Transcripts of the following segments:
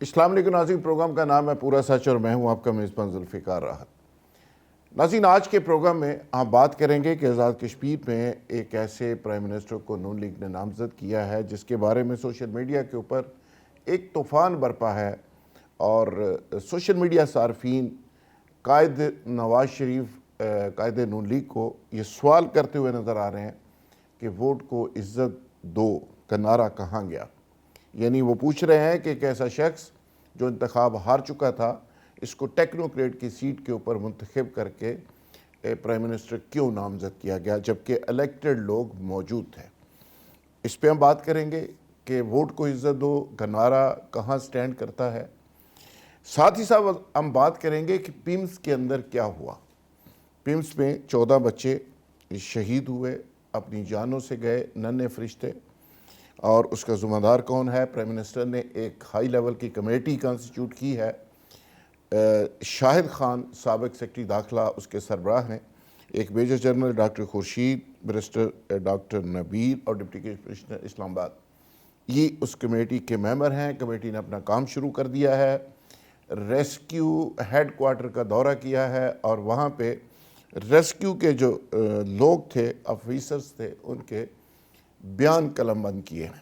السلام علیکم ناظرین، پروگرام کا نام ہے پورا سچ اور میں ہوں آپ کا میزبان ذوالفقار راحت۔ ناظرین، آج کے پروگرام میں ہم بات کریں گے کہ آزاد کشمیر میں ایک ایسے پرائم منسٹر کو نون لیگ نے نامزد کیا ہے جس کے بارے میں سوشل میڈیا کے اوپر ایک طوفان برپا ہے، اور سوشل میڈیا صارفین قائد نواز شریف قائد نون لیگ کو یہ سوال کرتے ہوئے نظر آ رہے ہیں کہ ووٹ کو عزت دو کا نعرہ کہاں گیا۔ یعنی وہ پوچھ رہے ہیں کہ ایک ایسا شخص جو انتخاب ہار چکا تھا، اس کو ٹیکنوکریٹ کی سیٹ کے اوپر منتخب کر کے پرائم منسٹر کیوں نامزد کیا گیا جبکہ الیکٹڈ لوگ موجود تھے۔ اس پہ ہم بات کریں گے کہ ووٹ کو عزت دو کا نعرہ کہاں سٹینڈ کرتا ہے۔ ساتھ ہی ساتھ ہم بات کریں گے کہ پیمز کے اندر کیا ہوا۔ پیمز میں 14 بچے شہید ہوئے، اپنی جانوں سے گئے ننھے فرشتے، اور اس کا ذمہ دار کون ہے؟ پرائم منسٹر نے ایک ہائی لیول کی کمیٹی کانسٹیٹیوٹ کی ہے۔ شاہد خان سابق سیکرٹری داخلہ اس کے سربراہ ہیں، ایک major general doctor Khurshid, barrister doctor Nabeer اور ڈپٹی کمشنر اسلام آباد، یہ اس کمیٹی کے ممبر ہیں۔ کمیٹی نے اپنا کام شروع کر دیا ہے، ریسکیو ہیڈ کوارٹر کا دورہ کیا ہے، اور وہاں پہ ریسکیو کے جو لوگ تھے، آفیسرز تھے، ان کے بیان قلم بند کیے ہیں۔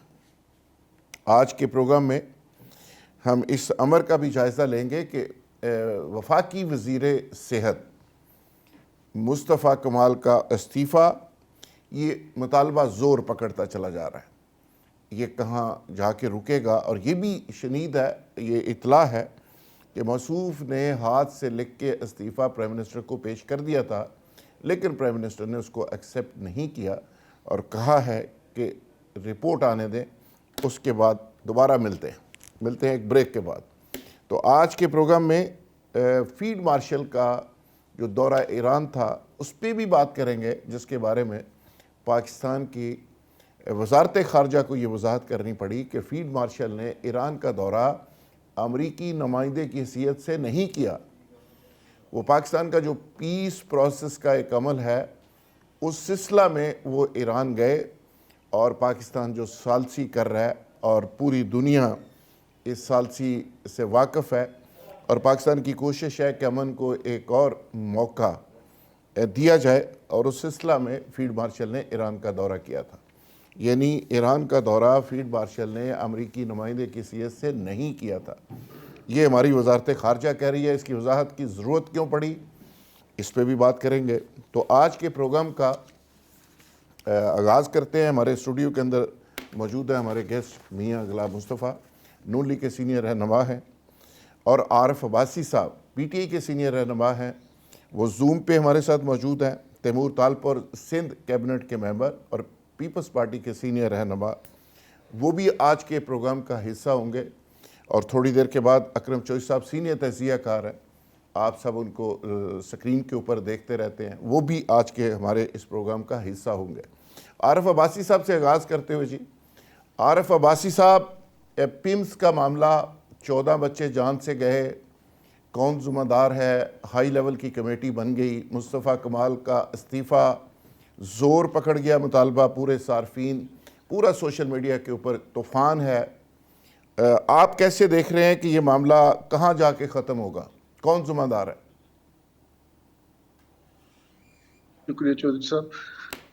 آج کے پروگرام میں ہم اس امر کا بھی جائزہ لیں گے کہ وفاقی وزیر صحت مصطفیٰ کمال کا استعفیٰ، یہ مطالبہ زور پکڑتا چلا جا رہا ہے، یہ کہاں جا کے رکے گا؟ اور یہ بھی شنید ہے، یہ اطلاع ہے کہ موصوف نے ہاتھ سے لکھ کے استعفیٰ پرائم منسٹر کو پیش کر دیا تھا، لیکن پرائم منسٹر نے اس کو ایکسیپٹ نہیں کیا اور کہا ہے کہ رپورٹ آنے دیں، اس کے بعد دوبارہ ملتے ہیں ایک بریک کے بعد۔ تو آج کے پروگرام میں فیلڈ مارشل کا جو دورہ ایران تھا اس پہ بھی بات کریں گے، جس کے بارے میں پاکستان کی وزارت خارجہ کو یہ وضاحت کرنی پڑی کہ فیلڈ مارشل نے ایران کا دورہ امریکی نمائندے کی حیثیت سے نہیں کیا۔ وہ پاکستان کا جو پیس پروسیس کا ایک عمل ہے، اس سلسلہ میں وہ ایران گئے، اور پاکستان جو ثالثی کر رہا ہے اور پوری دنیا اس ثالثی سے واقف ہے، اور پاکستان کی کوشش ہے کہ امن کو ایک اور موقع دیا جائے، اور اس سلسلہ میں فیلڈ مارشل نے ایران کا دورہ کیا تھا۔ یعنی ایران کا دورہ فیلڈ مارشل نے امریکی نمائندے کی حیثیت سے نہیں کیا تھا۔ یہ ہماری وزارت خارجہ کہہ رہی ہے، اس کی وضاحت کی ضرورت کیوں پڑی، اس پہ بھی بات کریں گے۔ تو آج کے پروگرام کا آغاز کرتے ہیں۔ ہمارے اسٹوڈیو کے اندر موجود ہیں ہمارے گیسٹ میاں غلام مصطفیٰ، نون لیگ کے سینئر رہنما ہیں، اور عارف عباسی صاحب پی ٹی آئی کے سینئر رہنما ہیں، وہ زوم پہ ہمارے ساتھ موجود ہیں۔ تیمور طالپور سندھ کیبنٹ کے ممبر اور پیپلز پارٹی کے سینئر رہنما، وہ بھی آج کے پروگرام کا حصہ ہوں گے۔ اور تھوڑی دیر کے بعد اکرم چوہدری صاحب سینئر تجزیہ کار ہیں، آپ سب ان کو سکرین کے اوپر دیکھتے رہتے ہیں، وہ بھی آج کے ہمارے اس پروگرام کا حصہ ہوں گے۔ عارف عباسی صاحب سے آغاز کرتے ہوئے جی، عارف عباسی صاحب، پیمز کا معاملہ، 14 بچے جان سے گئے، کون ذمہ دار ہے؟ ہائی لیول کی کمیٹی بن گئی، مصطفیٰ کمال کا استعفیٰ، زور پکڑ گیا مطالبہ، پورے صارفین، پورا سوشل میڈیا کے اوپر طوفان ہے۔ آپ کیسے دیکھ رہے ہیں کہ یہ معاملہ کہاں جا کے ختم ہوگا؟ کون ذمہ دار ہے؟ شکریہ چودھری صاحب۔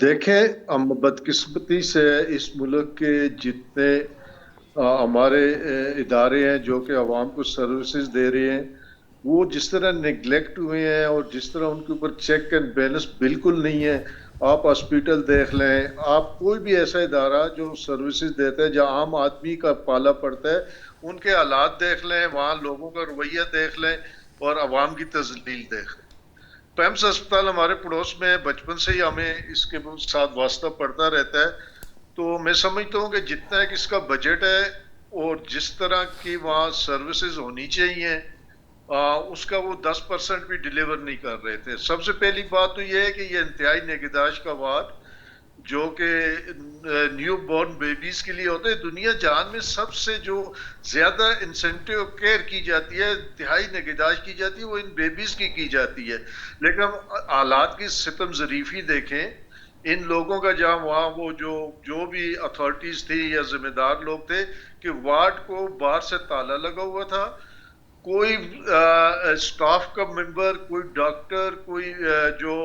دیکھیں، ہم بدقسمتی سے اس ملک کے جتنے ہمارے ادارے ہیں جو کہ عوام کو سروسز دے رہے ہیں، وہ جس طرح نیگلیکٹ ہوئے ہیں اور جس طرح ان کے اوپر چیک اینڈ بیلنس بالکل نہیں ہے۔ آپ ہاسپیٹل دیکھ لیں، آپ کوئی بھی ایسا ادارہ جو سروسز دیتا ہے جہاں عام آدمی کا پالا پڑتا ہے، ان کے حالات دیکھ لیں، وہاں لوگوں کا رویہ دیکھ لیں اور عوام کی تذلیل دیکھ لیں۔ پیمس ہسپتال ہمارے پڑوس میں ہے، بچپن سے ہی ہمیں اس کے ساتھ واسطہ پڑتا رہتا ہے، تو میں سمجھتا ہوں کہ جتنا ایک اس کا بجٹ ہے اور جس طرح کی وہاں سروسز ہونی چاہیے، اس کا وہ 10% بھی ڈیلیور نہیں کر رہے تھے۔ سب سے پہلی بات تو یہ ہے کہ یہ انتہائی نگہداشت کا وارڈ جو کہ نیو بورن بیبیز کے لیے ہوتا ہے، دنیا جہان میں سب سے جو زیادہ انسینٹیو کیئر کی جاتی ہے، انتہائی نگہداشت کی جاتی ہے، وہ ان بیبیز کی جاتی ہے۔ لیکن ہم حالات کی ستم ظریفی دیکھیں، ان لوگوں کا جہاں وہاں وہ جو بھی اتھارٹیز تھی یا ذمہ دار لوگ تھے کہ وارڈ کو باہر سے تالا لگا ہوا تھا، کوئی سٹاف کا ممبر، کوئی ڈاکٹر، کوئی جو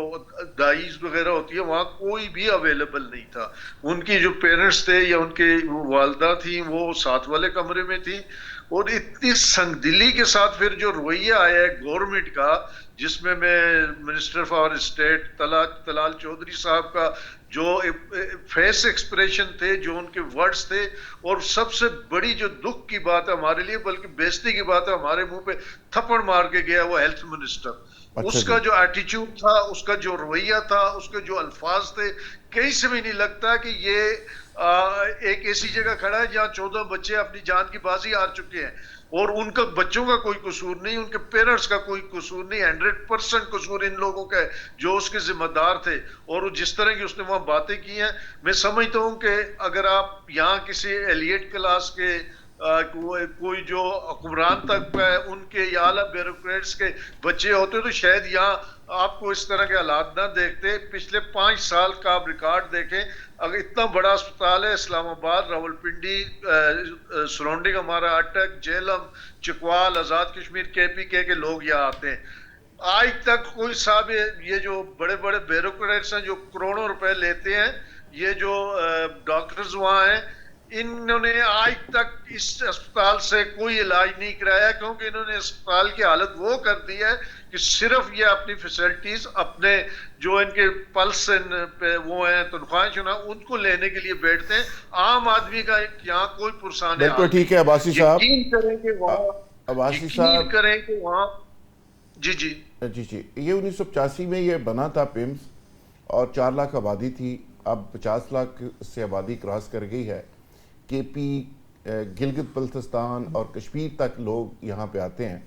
دائیز وغیرہ ہوتی ہے وہاں کوئی بھی اویلیبل نہیں تھا. ان کی جو پیرنٹس تھے یا ان کے والدہ تھیں وہ ساتھ والے کمرے میں تھیں. اور اتنی سنگ دلی کے ساتھ پھر جو رویہ آیا ہے گورنمنٹ کا، جس میں minister for state Talal Chaudhry صاحب کا جو فیس ایکسپریشن تھے، جو ان کے ورڈز تھے، اور سب سے بڑی جو دکھ کی بات ہے ہمارے لیے بلکہ بےزتی کی بات ہے، ہمارے منہ پہ تھپڑ مار کے گیا وہ ہیلتھ منسٹر. اس کا جو ایٹیچیوڈ تھا، اس کا جو رویہ تھا، اس کے جو الفاظ تھے، کہیں سے بھی نہیں لگتا کہ یہ ایک ایسی جگہ کھڑا ہے جہاں 14 بچے اپنی جان کی بازی ہار چکے ہیں اور ان کا بچوں کا کوئی قصور نہیں، ان کے پیرنٹس کا کوئی قصور نہیں. 100% قصور ان لوگوں کا ہے جو اس کے ذمہ دار تھے. اور جس طرح کی اس نے وہاں باتیں کی ہیں، میں سمجھتا ہوں کہ اگر آپ یہاں کسی ایلیٹ کلاس کے کوئی جو حکمران تک ہے ان کے یا اعلیٰ بیوروکریٹس کے بچے ہوتے تو شاید یہاں آپ کو اس طرح کے حالات نہ دیکھتے. پچھلے 5 سال کا آپ ریکارڈ دیکھیں، اگر اتنا بڑا اسپتال ہے اسلام آباد، راولپنڈی، سراؤنڈنگ ہمارا اٹک، جہلم، چکوال، آزاد کشمیر، کے کے لوگ یہاں آتے ہیں. آج تک کوئی صاحب یہ جو بڑے بڑے بیوروکریٹس ہیں جو کروڑوں روپے لیتے ہیں، یہ جو ڈاکٹرز وہاں ہیں، انہوں نے آج تک اس اسپتال سے کوئی علاج نہیں کرایا، کیونکہ انہوں نے اسپتال کی حالت وہ کر دی ہے کہ صرف یہ اپنی فیسلٹیز اپنے جو ان کے پلس وہ ہیں تنخواہیں چنا ان کو لینے کے لیے بیٹھتے ہیں. عام آدمی کا یہاں کوئی پرسان بالکل ٹھیک ہے عباسی صاحب. یقین کریں کہ وہاں عباسی یقین صاحب کریں کہ وہاں جی یہ 1985 میں یہ بنا تھا پیمز اور 4 لاکھ آبادی تھی. اب 50 لاکھ سے آبادی کراس کر گئی ہے. کے پی، گلگت بلتستان اور کشمیر تک لوگ یہاں پہ آتے ہیں.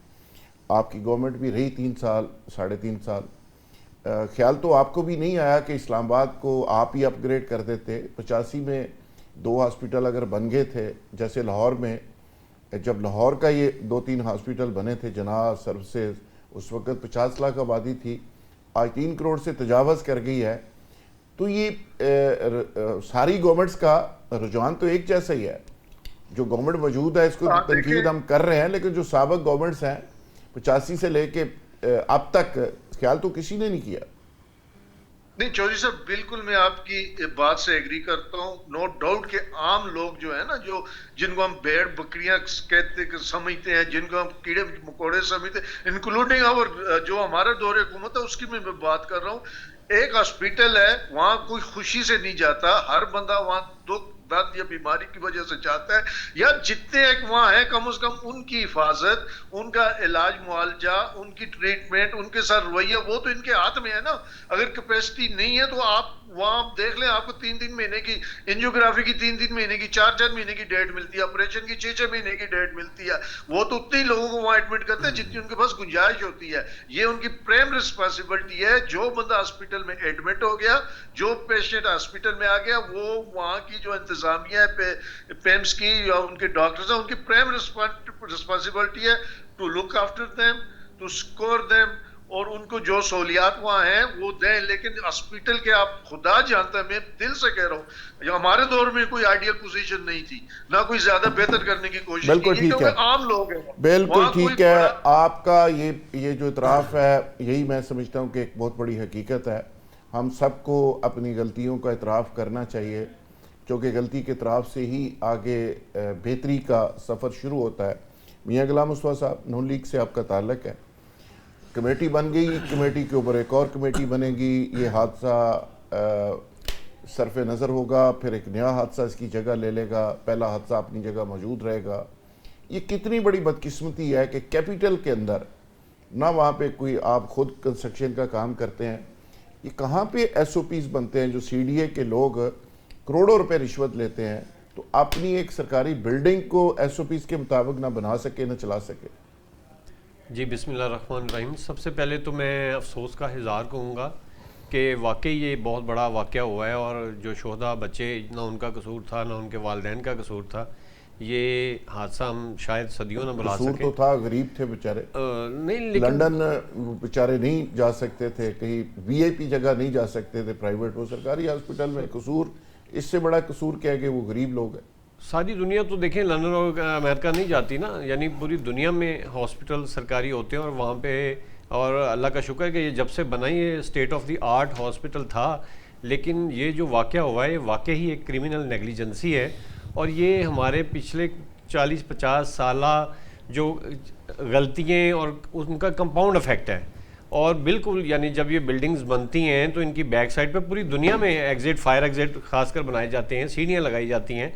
آپ کی گورنمنٹ بھی رہی 3 سال، 3.5 سال. خیال تو آپ کو بھی نہیں آیا کہ اسلام آباد کو آپ ہی اپ گریڈ کر دیتے؟ 85 میں 2 ہاسپٹل اگر بن گئے تھے، جیسے لاہور میں جب لاہور کا یہ 2-3 ہاسپٹل بنے تھے جناح سروسز، اس وقت 50 لاکھ آبادی تھی، آج 3 کروڑ سے تجاوز کر گئی ہے. تو یہ ساری گورنمنٹس کا رجحان تو ایک جیسا ہی ہے. جو گورنمنٹ موجود ہے اس کو تنقید ہم کر رہے ہیں، لیکن جو سابق گورنمنٹس ہیں 85 سے لے کے اب تک خیال تو کسی نے نہیں کیا. نہیں چودھری صاحب، بالکل میں آپ کی بات سے ایگری کرتا ہوں. نو ڈاؤٹ کہ عام لوگ جو ہے نا، جن کو ہم بھیڑ بکریاں سمجھتے ہیں، جن کو ہم کیڑے مکوڑے سمجھتے ہیں، انکلوڈنگ جو ہمارا دور حکومت ہے اس کی میں بات کر رہا ہوں. ایک ہاسپیٹل ہے وہاں کوئی خوشی سے نہیں جاتا، ہر بندہ وہاں دکھ درد یا بیماری کی وجہ سے جاتا ہے. یا جتنے ایک وہاں ہیں کم از کم ان کی حفاظت، ان کا علاج معالجہ، ان کی ٹریٹمنٹ، ان کے ساتھ رویہ وہ تو ان کے ہاتھ میں ہے نا. اگر کیپیسٹی نہیں ہے تو آپ وہاں دیکھ لیں، آپ کو 3 مہینے کی انجیوگرافی کی 3 مہینے کی 4 مہینے کی ڈیٹ ملتی ہے، آپریشن کی 6 مہینے کی ڈیٹ ملتی ہے. وہ تو اتنے ہی لوگوں کو وہاں ایڈمٹ کرتے ہیں جتنی ان کے پاس گنجائش ہوتی ہے. یہ ان کی پرائم رسپانسبلٹی ہے. جو بندہ ہاسپٹل میں ایڈمٹ ہو گیا، جو پیشنٹ ہاسپٹل میں آ گیا، وہ وہاں کی جو انتظامیہ ہے پیمز کی یا ان کے ڈاکٹرز ہیں، ان کی پرائم رسپانسبلٹی ہے to look after them, to score them, اور ان کو جو سہولیات وہاں ہیں وہ دیں. لیکن ہاسپٹل کے آپ خدا جانتا ہے، میں دل سے کہہ رہا ہوں، ہمارے دور میں کوئی آئیڈیل پوزیشن نہیں تھی، نہ کوئی زیادہ بہتر کرنے کی کوشش کی. بالکل ٹھیک ہے، عام لوگ ہیں بالکل ٹھیک ہے. آپ کا یہ جو اعتراف ہے، یہی میں سمجھتا ہوں کہ ایک بہت بڑی حقیقت ہے. ہم سب کو اپنی غلطیوں کا اعتراف کرنا چاہیے، کیونکہ غلطی کے اعتراف سے ہی آگے بہتری کا سفر شروع ہوتا ہے. میاں غلام مصطفیٰ صاحب، نون لیگ سے آپ کا تعلق ہے، کمیٹی بن گئی، کمیٹی کے اوپر ایک اور کمیٹی بنے گی. یہ حادثہ صرف نظر ہوگا، پھر ایک نیا حادثہ اس کی جگہ لے لے گا، پہلا حادثہ اپنی جگہ موجود رہے گا. یہ کتنی بڑی بدقسمتی ہے کہ کیپٹل کے اندر نہ وہاں پہ کوئی آپ خود کنسٹرکشن کا کام کرتے ہیں. یہ کہاں پہ ایس او پیز بنتے ہیں جو سی ڈی اے کے لوگ کروڑوں روپے رشوت لیتے ہیں تو اپنی ایک سرکاری بلڈنگ کو ایس او پیز کے مطابق نہ بنا سکے نہ چلا سکے. جی بسم اللہ الرحمن الرحیم. سب سے پہلے تو میں افسوس کا اظہار کہوں گا کہ واقعی یہ بہت بڑا واقعہ ہوا ہے، اور جو شہداء بچے، نہ ان کا قصور تھا نہ ان کے والدین کا قصور تھا. یہ حادثہ ہم شاید صدیوں نہ بلا قصور سکیں. تو تھا، غریب تھے بیچارے، نہیں لیکن لنڈن بیچارے نہیں جا سکتے تھے، کہیں وی آئی پی جگہ نہیں جا سکتے تھے پرائیویٹ، وہ سرکاری ہاسپٹل میں. قصور اس سے بڑا قصور کیا ہے کہ وہ غریب لوگ ہیں. ساری دنیا تو دیکھیں لندن اور امریکہ نہیں جاتی نا، یعنی پوری دنیا میں ہاسپٹل سرکاری ہوتے ہیں اور وہاں پہ، اور اللہ کا شکر ہے کہ یہ جب سے بنا یہ state of the art hospital تھا. لیکن یہ جو واقعہ ہوا ہے یہ واقعی ہی ایک کرمنل نیگلیجنسی ہے، اور یہ ہمارے پچھلے 40-50 سالہ جو غلطیاں اور ان کا کمپاؤنڈ افیکٹ ہے. اور بالکل یعنی جب یہ بلڈنگز بنتی ہیں تو ان کی بیک سائڈ پہ پوری دنیا میں ایگزٹ، فائر ایگزٹ خاص کر بنائے جاتے ہیں، سیڑھیاں لگائی جاتی ہیں.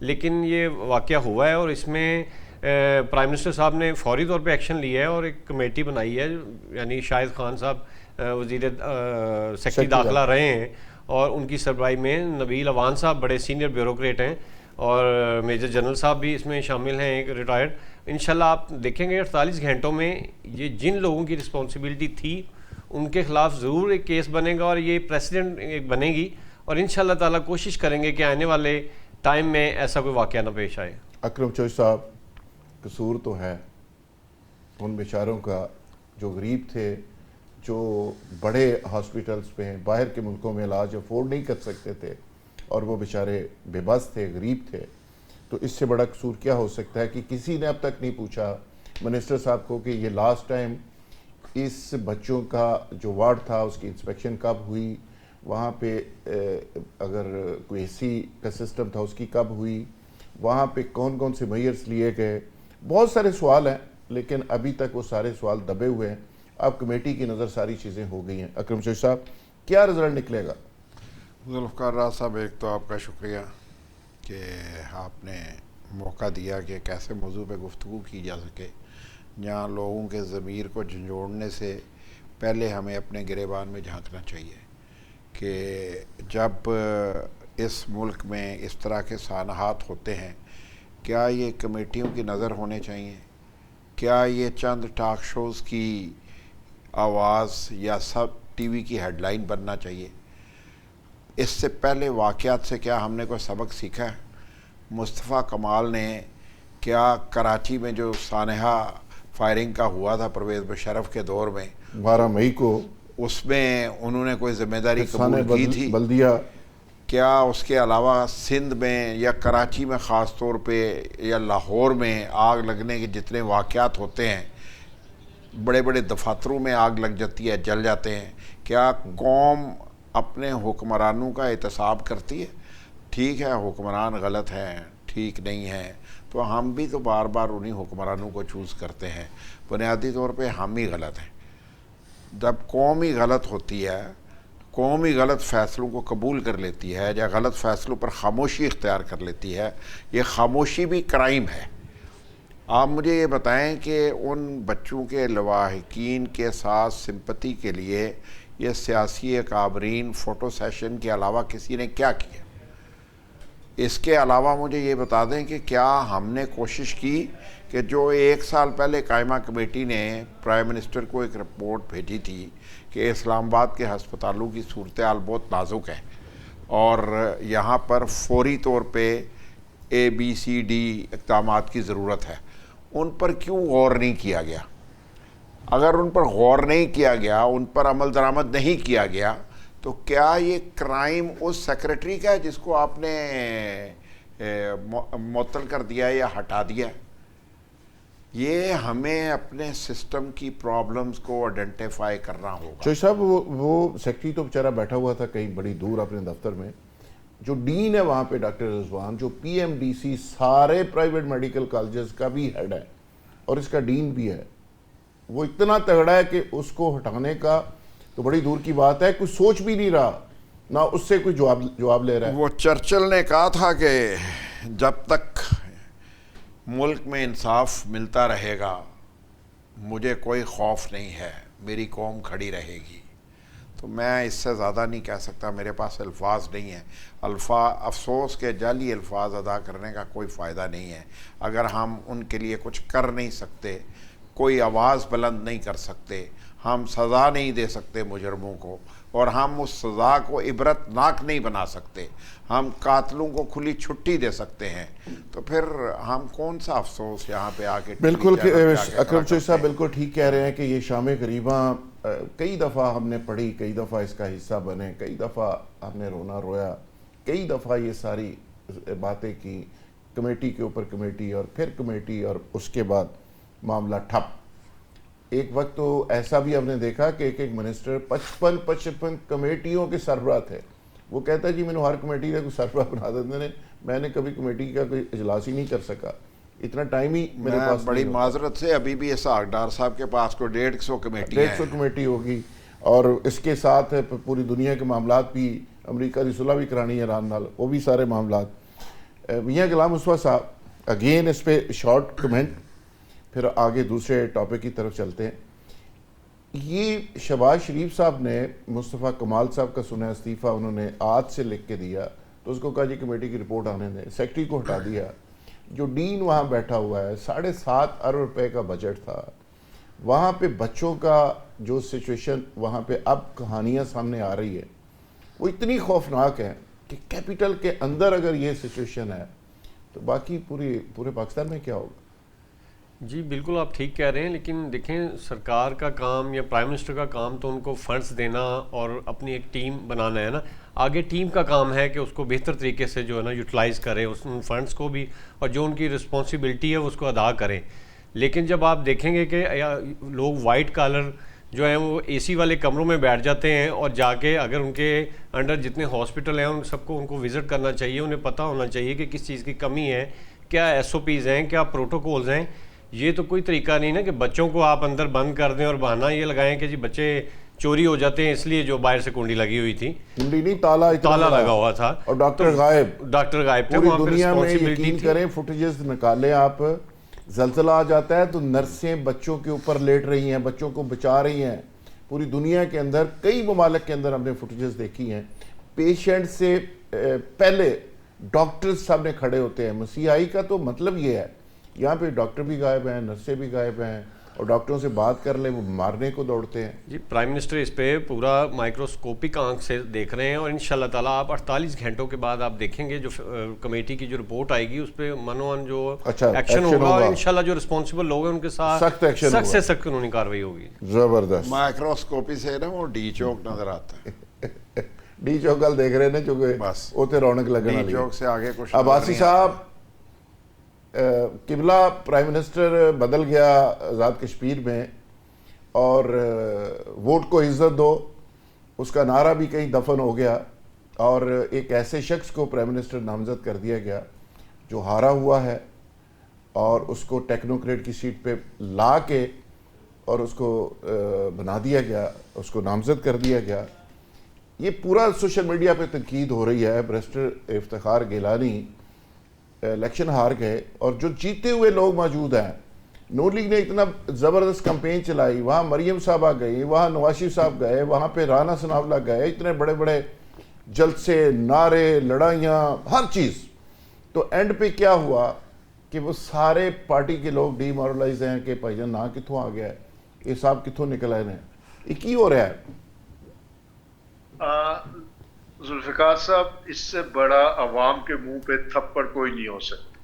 لیکن یہ واقعہ ہوا ہے اور اس میں پرائم منسٹر صاحب نے فوری طور پہ ایکشن لیا ہے اور ایک کمیٹی بنائی ہے، یعنی شاہد خان صاحب وزیر سیکٹری داخلہ رہے ہیں، اور ان کی سربراہی میں نبیل اوان صاحب بڑے سینئر بیوروکریٹ ہیں، اور میجر جنرل صاحب بھی اس میں شامل ہیں ایک ریٹائرڈ. انشاءاللہ آپ دیکھیں گے 48 گھنٹوں میں یہ جن لوگوں کی رسپانسبلٹی تھی ان کے خلاف ضرور ایک کیس بنے گا اور یہ پریسیڈنٹ ایک بنے گی، اور انشاءاللہ تعالیٰ کوشش کریں گے کہ آنے والے ٹائم میں ایسا کوئی واقعہ نہ پیش آئے. اکرم چوہدری صاحب، قصور تو ہے ان بیچاروں کا جو غریب تھے، جو بڑے ہاسپٹلز پہ باہر کے ملکوں میں علاج افورڈ نہیں کر سکتے تھے، اور وہ بیچارے بے بس تھے، غریب تھے. تو اس سے بڑا قصور کیا ہو سکتا ہے کہ کسی نے اب تک نہیں پوچھا منسٹر صاحب کو کہ یہ لاسٹ ٹائم اس بچوں کا جو وارڈ تھا اس کی انسپیکشن کب ہوئی، وہاں پہ اگر کوئی اے سی کا سسٹم تھا اس کی کب ہوئی، وہاں پہ کون کون سے میئرز لیے گئے. بہت سارے سوال ہیں لیکن ابھی تک وہ سارے سوال دبے ہوئے ہیں. اب کمیٹی کی نظر ساری چیزیں ہو گئی ہیں. اکرم چوہدری صاحب، کیا رزلٹ نکلے گا؟ ذوالفقار راز صاحب، ایک تو آپ کا شکریہ کہ آپ نے موقع دیا کہ ایک ایسے موضوع پہ گفتگو کی جا سکے جہاں لوگوں کے ضمیر کو جھنجھوڑنے سے پہلے ہمیں اپنے گریبان میں جھانکنا چاہیے کہ جب اس ملک میں اس طرح کے سانحات ہوتے ہیں، کیا یہ کمیٹیوں کی نظر ہونے چاہیے؟ کیا یہ چند ٹاک شوز کی آواز یا سب ٹی وی کی ہیڈ لائن بننا چاہیے؟ اس سے پہلے واقعات سے کیا ہم نے کوئی سبق سیکھا ہے؟ مصطفیٰ کمال نے کیا کراچی میں جو سانحہ فائرنگ کا ہوا تھا پرویز مشرف کے دور میں، 12 مئی کو اس میں انہوں نے کوئی ذمہ داری قبول کی تھی؟ بلدیہ، کیا اس کے علاوہ سندھ میں یا کراچی میں خاص طور پہ یا لاہور میں آگ لگنے کے جتنے واقعات ہوتے ہیں، بڑے بڑے دفاتروں میں آگ لگ جاتی ہے، جل جاتے ہیں، کیا قوم اپنے حکمرانوں کا احتساب کرتی ہے؟ ٹھیک ہے حکمران غلط ہیں، ٹھیک نہیں ہیں، تو ہم بھی تو بار بار انہی حکمرانوں کو چوز کرتے ہیں. بنیادی طور پہ ہم ہی غلط ہیں. جب قوم ہی غلط ہوتی ہے، قوم ہی غلط فیصلوں کو قبول کر لیتی ہے یا غلط فیصلوں پر خاموشی اختیار کر لیتی ہے، یہ خاموشی بھی کرائم ہے. آپ مجھے یہ بتائیں کہ ان بچوں کے لواحقین کے ساتھ سمپتی کے لیے یہ سیاسی اکابرین فوٹو سیشن کے علاوہ کسی نے کیا کیا؟ اس کے علاوہ مجھے یہ بتا دیں کہ کیا ہم نے کوشش کی کہ جو 1 سال پہلے قائمہ کمیٹی نے پرائم منسٹر کو ایک رپورٹ بھیجی تھی کہ اسلام آباد کے ہسپتالوں کی صورتحال بہت نازک ہے اور یہاں پر فوری طور پہ ABCD اقدامات کی ضرورت ہے، ان پر کیوں غور نہیں کیا گیا؟ اگر ان پر غور نہیں کیا گیا، ان پر عمل درآمد نہیں کیا گیا، تو کیا یہ کرائم اس سیکرٹری کا ہے جس کو آپ نے معطل کر دیا یا ہٹا دیا؟ یہ ہمیں اپنے سسٹم کی پرابلمز کو آئیڈینٹیفائی کرنا ہوگا. چوہدری صاحب، وہ سیکٹری تو بیچارہ بیٹھا ہوا تھا کہیں بڑی دور اپنے دفتر میں، جو ڈین ہے وہاں پہ ڈاکٹر رضوان، جو PMDC سارے پرائیویٹ میڈیکل کالجز کا بھی ہیڈ ہے اور اس کا ڈین بھی ہے، وہ اتنا تگڑا ہے کہ اس کو ہٹانے کا تو بڑی دور کی بات ہے، کوئی سوچ بھی نہیں رہا، نہ اس سے کوئی جواب لے رہا ہے. وہ چرچل نے کہا تھا کہ جب تک ملک میں انصاف ملتا رہے گا مجھے کوئی خوف نہیں ہے، میری قوم کھڑی رہے گی. تو میں اس سے زیادہ نہیں کہہ سکتا، میرے پاس الفاظ نہیں ہیں. افسوس کے جعلی الفاظ ادا کرنے کا کوئی فائدہ نہیں ہے. اگر ہم ان کے لیے کچھ کر نہیں سکتے، کوئی آواز بلند نہیں کر سکتے، ہم سزا نہیں دے سکتے مجرموں کو، اور ہم اس سزا کو عبرتناک نہیں بنا سکتے. ہم قاتلوں کو کھلی چھٹی دے سکتے ہیں, تو پھر ہم کون سا افسوس یہاں پہ آ کے بالکل اکرم چوہدری صاحب بالکل ٹھیک کہہ رہے ہیں کہ یہ شام غریباں کئی دفعہ ہم نے پڑھی, کئی دفعہ اس کا حصہ بنے, کئی دفعہ ہم نے رونا رویا, کئی دفعہ یہ ساری باتیں کی, کمیٹی کے اوپر کمیٹی اور پھر کمیٹی, اور اس کے بعد معاملہ ٹھپ. ایک وقت تو ایسا بھی ہم نے دیکھا کہ ایک منسٹر 55 کمیٹیوں کے سربراہ تھے. وہ کہتا ہے جی میں نے ہر کمیٹی کا کوئی سربراہ بنا دیتے ہیں, میں نے کبھی کمیٹی کا کوئی اجلاس ہی نہیں کر سکا, اتنا ٹائم ہی میرے پاس. بڑی معذرت سے ابھی بھی اسحاق ڈار صاحب کے پاس کو 150 کمیٹی 150 کمیٹی ہوگی, اور اس کے ساتھ پوری دنیا کے معاملات بھی, امریکہ کی صلح بھی کرانی ہے ایران نال, وہ بھی سارے معاملات. میاں غلام مصطفیٰ صاحب اگین اس پہ شارٹ کمنٹ, پھر آگے دوسرے ٹاپک کی طرف چلتے ہیں. یہ شہباز شریف صاحب نے مصطفیٰ کمال صاحب کا سنا استعفیٰ انہوں نے آج سے لکھ کے دیا, تو اس کو کہا جی کمیٹی کی رپورٹ آنے دیں, سیکٹری کو ہٹا دیا. جو ڈین وہاں بیٹھا ہوا ہے, 7.5 ارب روپے کا بجٹ تھا, وہاں پہ بچوں کا جو سچویشن وہاں پہ اب کہانیاں سامنے آ رہی ہے وہ اتنی خوفناک ہے کہ کیپٹل کے اندر اگر یہ سچویشن ہے تو باقی پورے پاکستان میں کیا ہوگا. جی بالکل آپ ٹھیک کہہ رہے ہیں, لیکن دیکھیں سرکار کا کام یا پرائم منسٹر کا کام تو ان کو فنڈز دینا اور اپنی ایک ٹیم بنانا ہے نا. آگے ٹیم کا کام ہے کہ اس کو بہتر طریقے سے جو ہے نا یوٹیلائز کرے اس فنڈز کو بھی, اور جو ان کی رسپانسبلٹی ہے اس کو ادا کریں. لیکن جب آپ دیکھیں گے کہ لوگ وائٹ کالر جو ہیں وہ اے سی والے کمروں میں بیٹھ جاتے ہیں, اور جا کے اگر ان کے انڈر جتنے ہاسپٹل ہیں ان سب کو ان کو وزٹ کرنا چاہیے, انہیں پتہ ہونا چاہیے کہ کس چیز کی کمی ہے, کیا ایس او پیز ہیں, کیا پروٹوکولز ہیں. یہ تو کوئی طریقہ نہیں نا کہ بچوں کو آپ اندر بند کر دیں اور بہانہ یہ لگائیں کہ جی بچے چوری ہو جاتے ہیں اس لیے جو باہر سے کنڈی لگی ہوئی تھی, کنڈی نہیں تالا لگا ہوا تھا, اور ڈاکٹر غائب تھے. پوری دنیا میں یقین کریں فوٹیجز نکالیں آپ, زلزلہ آ جاتا ہے تو نرسیں بچوں کے اوپر لیٹ رہی ہیں, بچوں کو بچا رہی ہیں. پوری دنیا کے اندر کئی ممالک کے اندر ہم نے فوٹیجز دیکھی ہیں, پیشنٹ سے پہلے ڈاکٹرز سامنے کھڑے ہوتے ہیں. مسیحائی کا تو مطلب یہ ہے, یہاں پہ ڈاکٹر بھی غائب ہیں, نرسیں بھی غائب ہیں, اور ڈاکٹروں سے بات کر لیں وہ مارنے کو دوڑتے ہیں. جی پرائم منسٹر اس پہ پورا مائکروسکوپک آنکھ سے دیکھ رہے ہیں, اور انشاءاللہ تعالیٰ آپ 48 گھنٹوں کے بعد آپ دیکھیں گے جو کمیٹی کی جو رپورٹ آئے گی اس پہ منوان جو ایکشن ہوگا, اور انشاءاللہ جو رسپانسبل لوگ ہیں ان کے ساتھ سخت سے سخت قانونی کارروائی ہوگی. زبردست. مائکروسکوپی سے نا وہ ڈی چوک نظر آتا ہے. ڈی چوک کل دیکھ رہے ہیں چونکہ بس اوتے رونق لگنا. ڈی چوک سے آگے کچھ. عباسی صاحب قبلہ پرائم منسٹر بدل گیا آزاد کشمیر میں, اور ووٹ کو عزت دو اس کا نعرہ بھی کہیں دفن ہو گیا, اور ایک ایسے شخص کو پرائم منسٹر نامزد کر دیا گیا جو ہارا ہوا ہے, اور اس کو ٹیکنوکریٹ کی سیٹ پہ لا کے اور اس کو بنا دیا گیا, اس کو نامزد کر دیا گیا. یہ پورا سوشل میڈیا پہ تنقید ہو رہی ہے. برسٹر افتخار گیلانی الیکشن ہار گئے, اور جو جیتے ہوئے لوگ موجود ہیں, نون لیگ نے اتنا زبردست کمپین چلائی, وہاں مریم صاحبہ گئی, وہاں نواز شریف صاحب گئے, وہاں پہ رانا ثناءاللہ گئے, اتنے بڑے بڑے جلسے, نعرے, لڑائیاں, ہر چیز. تو اینڈ پہ کیا ہوا کہ وہ سارے پارٹی کے لوگ ڈی مورلائز ہیں کہ بھائی جان نا کتوں آ گیا ہے, یہ صاحب کتوں نکل آئے ہیں, یہ کی ہو رہا ہے. ذوالفقار صاحب, اس سے بڑا عوام کے منہ پہ تھپڑ کوئی نہیں ہو سکتا,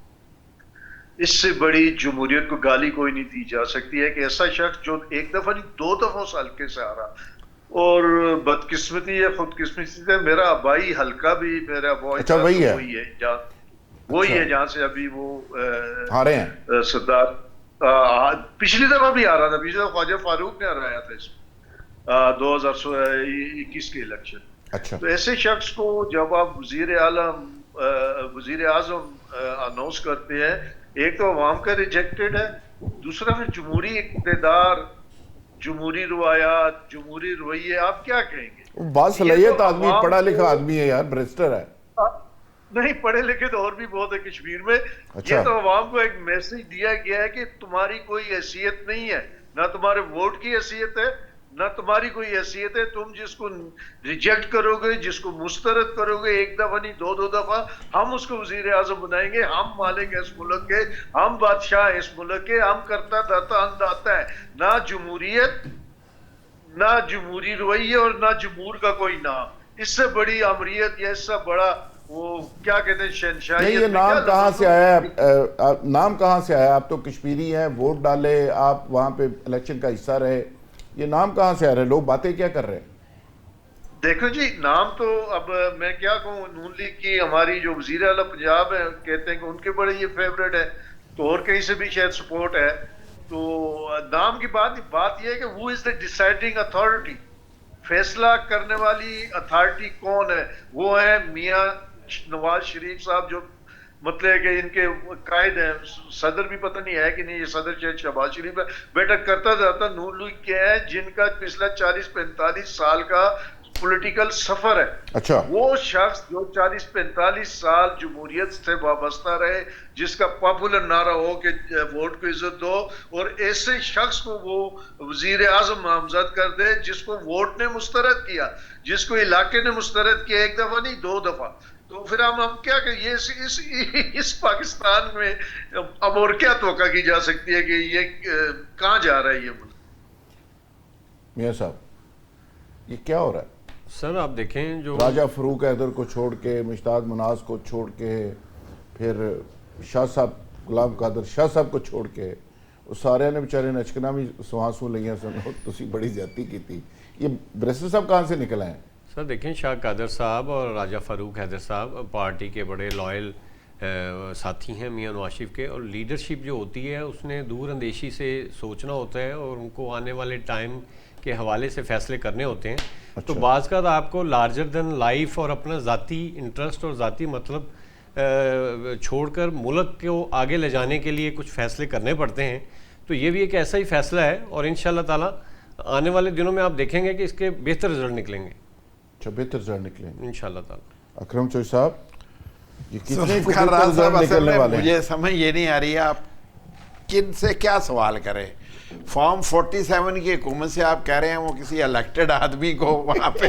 اس سے بڑی جمہوریت کو گالی کوئی نہیں دی جا سکتی ہے کہ ایسا شخص جو ایک دفعہ نہیں 2 دفعہ اس حلقے سے آ رہا, اور بدقسمتی ہے, خود قسمتی ہے, میرا آبائی حلقہ بھی میرا وہی ہے جہاں سے ابھی وہ سردار پچھلی دفعہ بھی آ رہا تھا, پچھلی دفعہ خواجہ فاروق نے ہرایا تھا اس میں 2021 کے الیکشن. تو ایسے شخص کو جب آپ وزیر اعظم اناؤنس کرتے ہیں, ایک تو عوام کا ریجیکٹڈ ہے, دوسرا پھر جمہوری اقتدار, جمہوری روایات, جمہوری رویے, آپ کیا کہیں گے. باصلاحیت آدمی, پڑھا لکھا آدمی ہے یار, برسٹر ہے. نہیں, پڑھے لکھے تو اور بھی بہت ہے کشمیر میں. یہ تو عوام کو ایک میسج دیا گیا ہے کہ تمہاری کوئی حیثیت نہیں ہے, نہ تمہارے ووٹ کی حیثیت ہے, نہ تمہاری کوئی حیثیت ہے. تم جس کو ریجیکٹ کرو گے, جس کو مسترد کرو گے, 1 دفعہ نہیں 2 دفعہ, ہم اس کو وزیر اعظم بنائیں گے. ہم مالک ہیں اس ملک کے, ہم بادشاہ ہیں اس ملک کے, ہم کرتا داتا انداتا ہے. نہ جمہوریت, نہ جمہوری رویے اور نہ جمہور کا کوئی نام، اس سے بڑی امریت یا اس سے بڑا وہ کیا کہتے ہیں شہنشاہیت یہ میں نام کیا کہاں لفظ سے آیا ہے؟ نام کہاں سے آیا؟ آپ تو کشمیری ہیں، ووٹ ڈالے، آپ وہاں پہ الیکشن کا حصہ رہے، یہ نام کہاں سے آ رہے ہیں؟ لوگ باتیں کیا کر رہے ہیں؟ دیکھو جی، نام تو اب میں کیا کہوں، نون لیگ کی ہماری جو وزیر اعلیٰ پنجاب ہے کہتے ہیں کہ ان کے بڑے یہ فیوریٹ ہے، تو اور کہیں سے بھی شاید سپورٹ ہے، تو نام کی بات یہ ہے کہ who is the deciding authority، فیصلہ کرنے والی اتھارٹی کون ہے؟ وہ ہے میاں نواز شریف صاحب، جو مطلب کہ ان کے قائد ہیں، صدر بھی پتہ نہیں ہے کہ نہیں، یہ صدر شاید شہباز شریف ہے، بیٹا کرتا جاتا نون لیگ کے ہیں جن کا پچھلا 40-45 سال کا پولیٹیکل سفر ہے۔ اچھا، وہ شخص جو 40-45 سال جمہوریت سے وابستہ رہے، جس کا پاپولر نعرہ ہو کہ ووٹ کو عزت دو، اور ایسے شخص کو وہ وزیر اعظم نامزد کر دے جس کو ووٹ نے مسترد کیا، جس کو علاقے نے مسترد کیا، ایک دفعہ نہیں 2 دفعہ، تو پھر ہم کیا کہ یہ اس پاکستان میں اب اور کیا توقع کی جا سکتی ہے کہ یہ کہاں جا رہا ہے یہ ملک؟ میاں صاحب یہ کیا ہو رہا ہے؟ سر آپ دیکھیں جو راجہ فاروق حیدر کو چھوڑ کے، مشتاق مناز کو چھوڑ کے، پھر شاہ صاحب غلام قادر شاہ صاحب کو چھوڑ کے، اس سارے نے بیچارے نچکنا بھی سوہاسوں لئیاں سنو تسی بڑی زیادتی کی تھی، یہ بریسٹر صاحب کہاں سے نکل آئے ہیں؟ سر دیکھیں، شاہ قادر صاحب اور راجہ فاروق حیدر صاحب پارٹی کے بڑے لائل ساتھی ہیں میاں نواز شریف کے، اور لیڈرشپ جو ہوتی ہے اس نے دور اندیشی سے سوچنا ہوتا ہے اور ان کو آنے والے ٹائم کے حوالے سے فیصلے کرنے ہوتے ہیں۔ تو بعض کا آپ کو لارجر دین لائف اور اپنا ذاتی انٹرسٹ اور ذاتی مطلب چھوڑ کر ملک کو آگے لے جانے کے لیے کچھ فیصلے کرنے پڑتے ہیں، تو یہ بھی ایک ایسا ہی فیصلہ ہے، اور انشاءاللہ تعالیٰ آنے والے دنوں میں آپ دیکھیں گے کہ اس کے بہتر رزلٹ نکلیں گے اچھا، بہتر رزلٹ نکلیں گے انشاءاللہ تعالیٰ۔ اکرم چوئی صاحب یہ کتنے کو ذوالفقار بہتر راز صاحب، رزلٹ اصل نکلنے میں والے ہیں؟ مجھے سمجھ یہ نہیں آ رہی ہے آپ کن سے کیا سوال کریں۔ فارم 47 کی حکومت سے آپ کہہ رہے ہیں وہ کسی الیکٹڈ آدمی کو وہاں پہ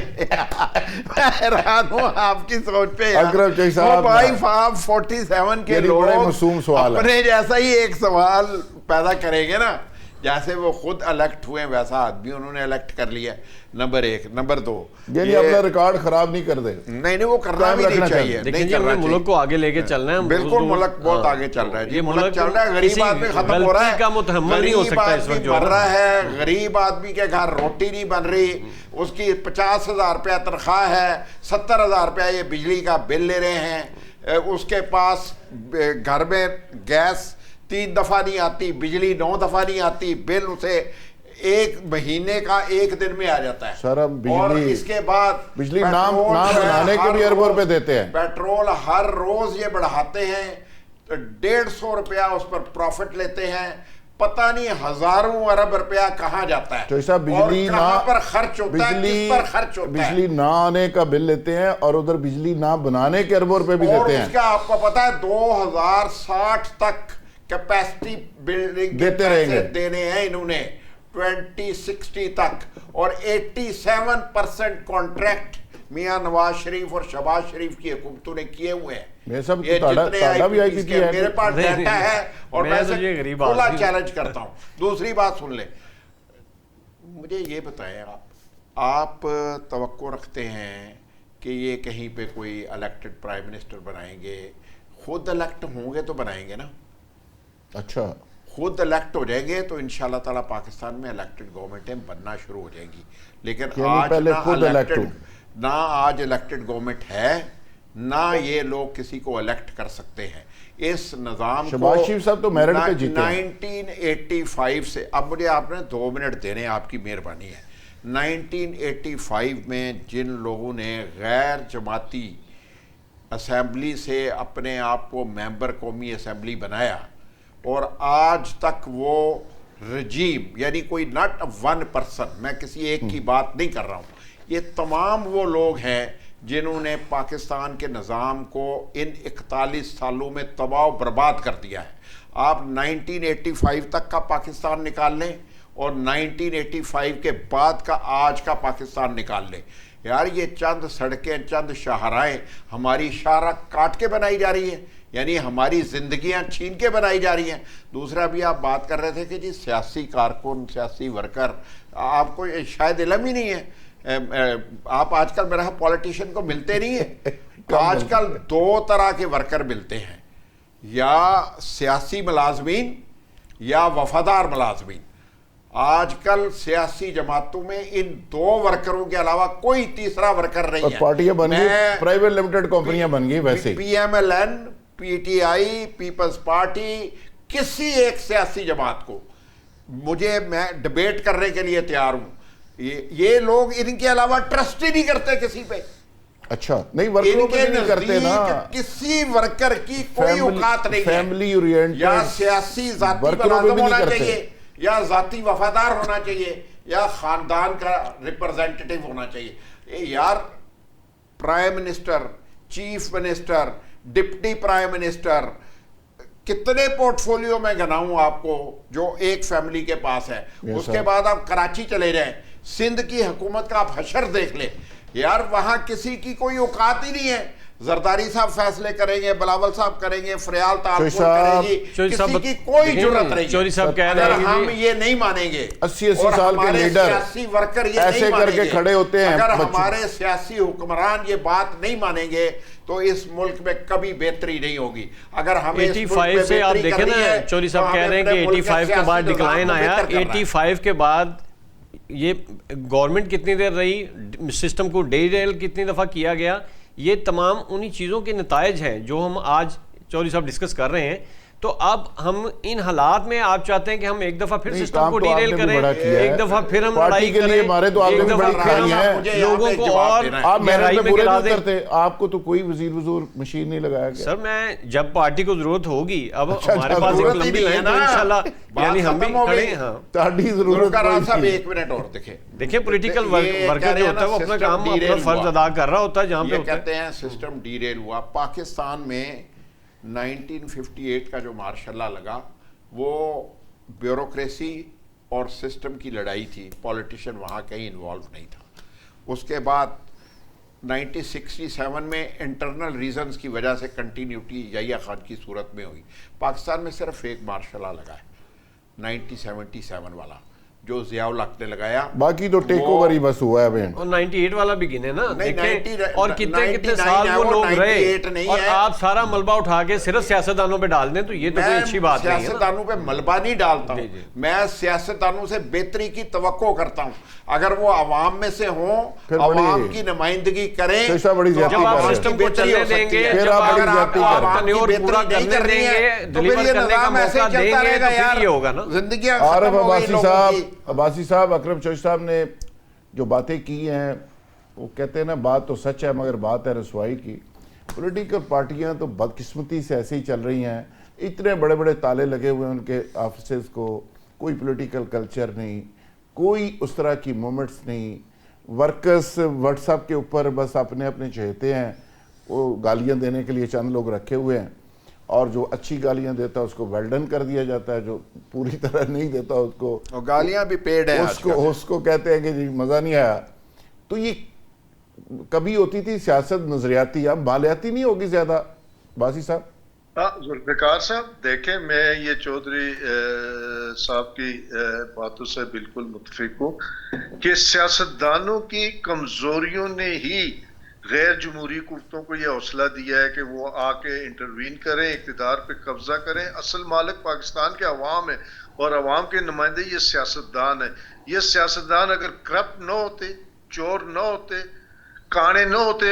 حیران ہوں آپ کی سوچ پہ یار۔ اکرم چوئی صاحب، وہ بھائی فارم 47 کے یہ لوگ بڑے معصوم سوال ہے۔ اپنے جیسا ہی ایک سوال پیدا کریں گے نا، جیسے وہ خود الیکٹ ہوئے ویسا آدمی انہوں نے الیکٹ کر لیا، نمبر 1۔ نمبر 2، یعنی اپنا ریکارڈ خراب نہیں کر دے۔ نہیں وہ کرنا بھی نہیں چاہیے، دیکھیں نہیں جی، کرنا ہمیں چاہیے۔ ملک کو آگے لے کے چلنا ہے، بالکل ملک بہت آگے چل رہا ہے جی، ملک چل رہا ہے، غریب آدمی ختم ہو رہا ہے، غلطی کا متحمل نہیں ہو سکتا اس وقت جو مر رہا ہے، غریب آدمی کے گھر روٹی نہیں بن رہی، اس کی 50,000 روپیہ تنخواہ ہے، 70,000 روپیہ یہ بجلی کا بل لے رہے ہیں، اس کے پاس گھر میں گیس 3 دفعہ نہیں آتی، بجلی 9 دفعہ نہیں آتی، بل اسے 1 مہینے کا 1 دن میں آ جاتا ہے۔ سر ہم اور بجلی اس کے بعد بجلی نام بنانے کے بھی اربوں روپے دیتے ہیں۔ پیٹرول ہر روز یہ بڑھاتے ہیں، 150 روپیہ اس پر پروفٹ لیتے ہیں، پتہ نہیں ہزاروں ارب روپیہ کہاں جاتا ہے، چوئی صاحب بجلی اور کہاں پر خرچ ہوتا ہے، کس پر خرچ ہوتا ہے، بجلی نہ آنے کا بل لیتے ہیں اور ادھر بجلی نہ بنانے کے اربوں روپے بھی اور دیتے ہیں۔ اس کا آپ کو پتہ ہے 2060 تک کیپیسٹی بلڈنگ کے دیتے رہیں گے، پیسے دینے ہیں انہوں نے 2060 تک، اور 87% کانٹریکٹ میاں نواز شریف اور شہباز شریف کی حکومتوں نے کیے ہوئے ہیں۔ میں سب یہ تاڑا بھی آئی جتنے ہے، میرے پاس ڈیٹا ہے، اور میں تو یہ غریب کھلا آدمی چیلنج کرتا ہوں۔ دوسری بات سن لیں، مجھے یہ بتائیں آپ توقع رکھتے ہیں کہ یہ کہیں پہ کوئی الیکٹڈ پرائم منسٹر بنائیں گے؟ خود الیکٹ ہوں گے تو بنائیں گے نا، اچھا خود الیکٹ ہو جائیں گے تو انشاءاللہ تعالیٰ پاکستان میں الیکٹڈ گورنمنٹیں بننا شروع ہو جائیں گی، لیکن آج پہلے خود الیکٹ ہو، نہ آج الیکٹڈ گورنمنٹ ہے، نہ یہ لوگ کسی کو الیکٹ کر سکتے ہیں۔ اس نظام کو شہباز شریف صاحب تو میرٹ پہ جیتے ہیں۔ 1985 سے، اب مجھے آپ نے 2 منٹ دینے، آپ کی مہربانی ہے۔ 1985 میں جن لوگوں نے غیر جماعتی اسمبلی سے اپنے آپ کو ممبر قومی اسمبلی بنایا، اور آج تک وہ رجیم، یعنی کوئی ناٹ 1 پرسن، میں کسی ایک کی بات نہیں کر رہا ہوں، یہ تمام وہ لوگ ہیں جنہوں نے پاکستان کے نظام کو ان 41 سالوں میں تباہ و برباد کر دیا ہے۔ آپ 1985 تک کا پاکستان نکال لیں اور 1985 کے بعد کا آج کا پاکستان نکال لیں، یار یہ چند سڑکیں، چند شاہراہیں ہماری شاہراہ کاٹ کے بنائی جا رہی ہیں، یعنی ہماری زندگیاں چھین کے بنائی جا رہی ہیں. دوسرا بھی آپ بات کر رہے تھے کہ جی سیاسی کارکن، سیاسی ورکر، آپ کو شاید علم ہی نہیں ہے. آپ آج کل میرا پولیٹیشین کو ملتے نہیں ہیں. آج کل دو طرح کے ورکر ملتے ہیں، یا سیاسی ملازمین یا وفادار ملازمین. آج کل سیاسی جماعتوں میں ان دو ورکروں کے علاوہ کوئی تیسرا ورکر نہیں ہے. پارٹیاں بن گئی، پرائیویٹ لمیٹڈ کمپنیاں بن گئی. ویسے P M L N, P T I, Peoples Party, کسی ایک سیاسی جماعت کو میں ڈبیٹ کرنے کے لیے تیار ہوں. یہ لوگ ان کے علاوہ ٹرسٹ ہی نہیں کرتے کسی پہ. اچھا نہیں، ورکروں پہ نہیں کرتے نا. کسی ورکر کی کوئی اوقات نہیں ہے. فیملی اورینٹڈ یا سیاسی ذاتی ملازم ہونا چاہیے، یا ذاتی وفادار ہونا چاہیے، یا خاندان کا ریپرزینٹیٹیو ہونا چاہیے. یار prime minister, chief minister, deputy prime minister, کتنے پورٹ فولیو میں گناؤں آپ کو جو ایک فیملی کے پاس ہے. اس کے بعد آپ کراچی چلے جائیں، سندھ کی حکومت کا آپ حشر دیکھ لیں. یار وہاں کسی کی کوئی اوقات ہی نہیں ہے. زرداری صاحب فیصلے کریں گے، بلاول صاحب کریں گے، فریال تعلق کریں گی، کسی کی کوئی جرت نہیں. چوری صاحب کہہ رہے اگر ہیں ہم یہ نہیں مانیں گے، 80 سال کے لیڈر سیاسی ورکر یہ ایسے نہیں کر مانیں کے گے، کھڑے ہوتے ہیں، اگر ہمارے سیاسی حکمران یہ بات نہیں مانیں گے تو اس ملک میں کبھی بہتری نہیں ہوگی. اگر ہمیں 85 سے آپ دیکھیں نا، چوری صاحب کہہ رہے ہیں کہ 85 کے بعد ڈکلائن آیا. 85 کے بعد یہ گورنمنٹ کتنی دیر رہی، سسٹم کو ڈی ریل کتنی دفعہ کیا گیا، یہ تمام انہی چیزوں کے نتائج ہیں جو ہم آج چوری صاحب ڈسکس کر رہے ہیں. تو اب ہم ان حالات میں آپ چاہتے ہیں کہ ہم ایک دفعہ پھر سسٹم کو ڈی ریل کریں، ایک دفعہ پھر ہم لڑائی کریں، ایک دفعہ پھر ہم لوگوں کو اور گہرائی میں گرا دیں. آپ کو تو کوئی وزیر وزور مشین نہیں لگایا گیا. سر میں جب پارٹی کو ضرورت ہوگی، اب ہمارے پاس ایک لمبی لائن تو انشاءاللہ یعنی ہم بھی کھڑے ہیں. ہاں تاڑی ضرورت صاحب ایک منٹ اور دیکھیں، پولیٹیکل ورکر جو ہوتا ہے وہ اپنا کام اپنا فرض ادا کر رہا ہوتا ہے جہاں پہ ہوتا ہے. کہتے ہیں سسٹم ڈی ریل ہوا. پاکستان میں 1958 کا جو مارشل لا لگا وہ بیوروکریسی اور سسٹم کی لڑائی تھی. پولیٹیشین وہاں کہیں انوالو نہیں تھا. اس کے بعد 1967 میں انٹرنل ریزنز کی وجہ سے کنٹینیوٹی یحییٰ خان کی صورت میں ہوئی. پاکستان میں صرف ایک مارشل لا لگا ہے 1977 والا جو ضیاء الحق نے لگایا. باقی تو ٹیک اوور ہی بس ہوا ہے. اور 98 والا بھی گنے نا، دیکھیں اور کتنے سال وہ لوگ رہے، اور آپ سارا ملبہ اٹھا کے صرف سیاستدانوں پہ ڈال دیں تو یہ تو کوئی اچھی بات نہیں ہے. سیاستدانوں پہ ملبہ نہیں ڈالتا ہوں، میں سیاستدانوں سے بہتری کی توقع کرتا ہوں. اگر وہ عوام میں سے ہوں، عوام کی نمائندگی کریں، جب آپ سسٹم کو چلنے دیں گے، جب آپ تنیور پورا کرنے دیں گے، ڈیلیور کرنے کا موقع دیں گے تو پھر یہ ہوگا نا. زندگیاں عارف عباسی صاحب، اکرم چوہدری صاحب نے جو باتیں کی ہیں وہ کہتے ہیں نا بات تو سچ ہے مگر بات ہے رسوائی کی. پولیٹیکل پارٹیاں تو بدقسمتی سے ایسے ہی چل رہی ہیں. اتنے بڑے بڑے تالے لگے ہوئے ہیں ان کے آفیسز کو، کوئی پولیٹیکل کلچر نہیں، کوئی اس طرح کی مومنٹس نہیں. ورکرز واٹس ایپ کے اوپر بس اپنے اپنے چہتے ہیں، وہ گالیاں دینے کے لیے چند لوگ رکھے ہوئے ہیں، اور جو اچھی گالیاں دیتا ہے اس کو ویل ڈن کر دیا جاتا ہے، جو پوری طرح نہیں دیتا اس کو گالیاں بھی پیڈ ہیں. اس کو کہتے ہیں کہ جی مزہ نہیں آیا. تو یہ کبھی ہوتی تھی سیاست نظریاتی، اب مالیاتی نہیں ہوگی زیادہ. باسی صاحب. ذوالفقار صاحب دیکھیں، میں یہ چودھری صاحب کی باتوں سے بالکل متفق ہوں کہ سیاستدانوں کی کمزوریوں نے ہی غیر جمہوری قوتوں کو یہ حوصلہ دیا ہے کہ وہ آ کے انٹروین کریں، اقتدار پہ قبضہ کریں. اصل مالک پاکستان کے عوام ہے اور عوام کے نمائندے یہ سیاستدان ہیں. یہ سیاستدان اگر کرپٹ نہ ہوتے، چور نہ ہوتے، کانے نہ ہوتے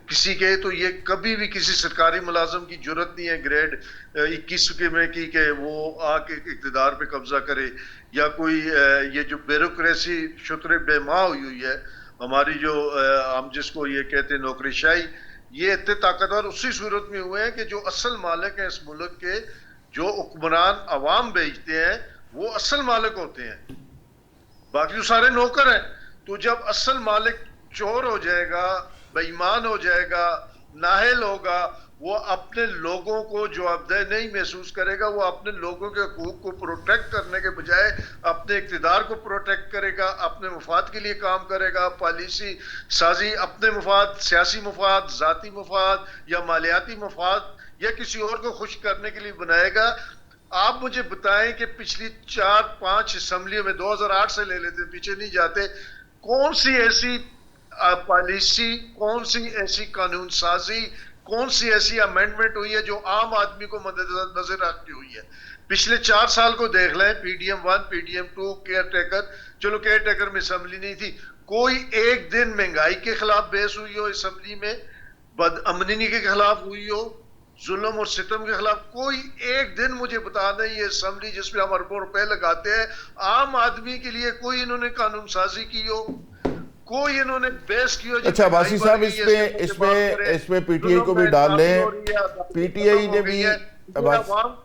کسی کے، تو یہ کبھی بھی کسی سرکاری ملازم کی جرت نہیں ہے گریڈ 21 میں کی کہ وہ آ کے اقتدار پہ قبضہ کرے، یا کوئی یہ جو بیوروکریسی شتر بے ماں ہوئی ہے ہماری، جو ہم جس کو یہ کہتے ہیں نوکری شاہی، یہ اتنے طاقتور اسی صورت میں ہوئے ہیں کہ جو اصل مالک ہیں اس ملک کے، جو حکمران عوام بھیجتے ہیں وہ اصل مالک ہوتے ہیں، باقی وہ سارے نوکر ہیں. تو جب اصل مالک چور ہو جائے گا، بے ایمان ہو جائے گا، نااہل ہوگا، وہ اپنے لوگوں کو جوابدہ نہیں محسوس کرے گا، وہ اپنے لوگوں کے حقوق کو پروٹیکٹ کرنے کے بجائے اپنے اقتدار کو پروٹیکٹ کرے گا، اپنے مفاد کے لیے کام کرے گا، پالیسی سازی اپنے مفاد، سیاسی مفاد، ذاتی مفاد یا مالیاتی مفاد یا کسی اور کو خوش کرنے کے لیے بنائے گا؟ آپ مجھے بتائیں کہ پچھلی 4-5 اسمبلیوں میں 2008 سے لے لیتے پیچھے نہیں جاتے، کون سی ایسی پالیسی، کون سی ایسی قانون سازی، کون سی ایسی امینڈمنٹ ہوئی ہے جو عام آدمی کو مد نظر رکھ کے ہوئی ہے؟ پچھلے 4 سال کو دیکھ لیں، P D M 1، P D M 2، caretaker, چلو کیئر ٹیکر میں اسمبلی نہیں تھی، کوئی ایک دن مہنگائی کے خلاف بحث ہوئی ہو اسمبلی میں، بد امنی کے خلاف ہوئی ہو، ظلم اور ستم کے خلاف؟ کوئی ایک دن مجھے بتا دیں یہ اسمبلی جس میں ہم اربوں روپے لگاتے ہیں، عام آدمی کے لیے کوئی انہوں نے قانون سازی کی ہو، کوئی انہوں نے بحث کی ہو؟ اچھا عباسی صاحب، اس میں پی ٹی آئی کو بھی ڈال لیں، پی ٹی آئی نے بھی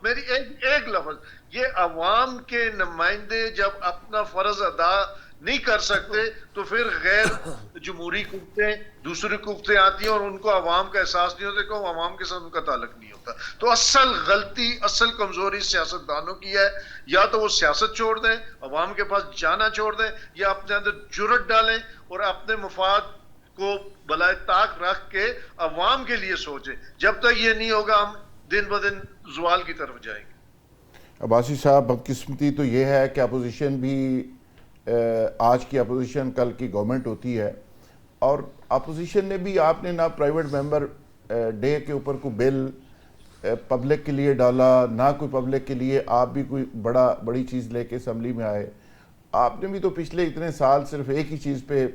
میری ایک لفظ، یہ عوام کے نمائندے جب اپنا فرض ادا نہیں کر سکتے تو پھر غیر جمہوری قوتیں، دوسری قوتیں آتی ہیں اور ان کو عوام کا احساس نہیں ہوتا کہ عوام کے ساتھ ان کا تعلق نہیں ہوتا۔ تو اصل غلطی، اصل کمزوری سیاستدانوں کی ہے، یا تو وہ سیاست چھوڑ دیں، عوام کے پاس جانا چھوڑ دیں، یا اپنے اندر جرت ڈالیں اور اپنے مفاد کو بلائے طاق رکھ کے عوام کے لیے سوچیں۔ جب تک یہ نہیں ہوگا ہم دن بدن زوال کی طرف جائیں گے۔ عباسی صاحب، بدقسمتی تو یہ ہے کہ اپوزیشن بھی، آج کی اپوزیشن کل کی گورنمنٹ ہوتی ہے، اور اپوزیشن نے بھی، آپ نے نہ پرائیویٹ ممبر ڈے کے اوپر کوئی بل پبلک کے لیے ڈالا، نہ کوئی پبلک کے لیے آپ بھی کوئی بڑی چیز لے کے اسمبلی میں آئے۔ آپ نے بھی تو پچھلے اتنے سال صرف ایک ہی چیز پہ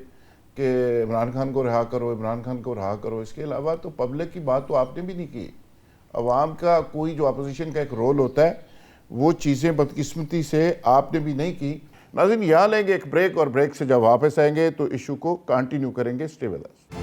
کہ عمران خان کو رہا کرو، عمران خان کو رہا کرو، اس کے علاوہ تو پبلک کی بات تو آپ نے بھی نہیں کی۔ عوام کا کوئی جو اپوزیشن کا ایک رول ہوتا ہے وہ چیزیں بدقسمتی سے آپ نے بھی نہیں کی۔ ناظرین، یہاں لیں گے ایک بریک، اور بریک سے جب واپس آئیں گے تو ایشو کو کنٹینیو کریں گے۔ Stay with us.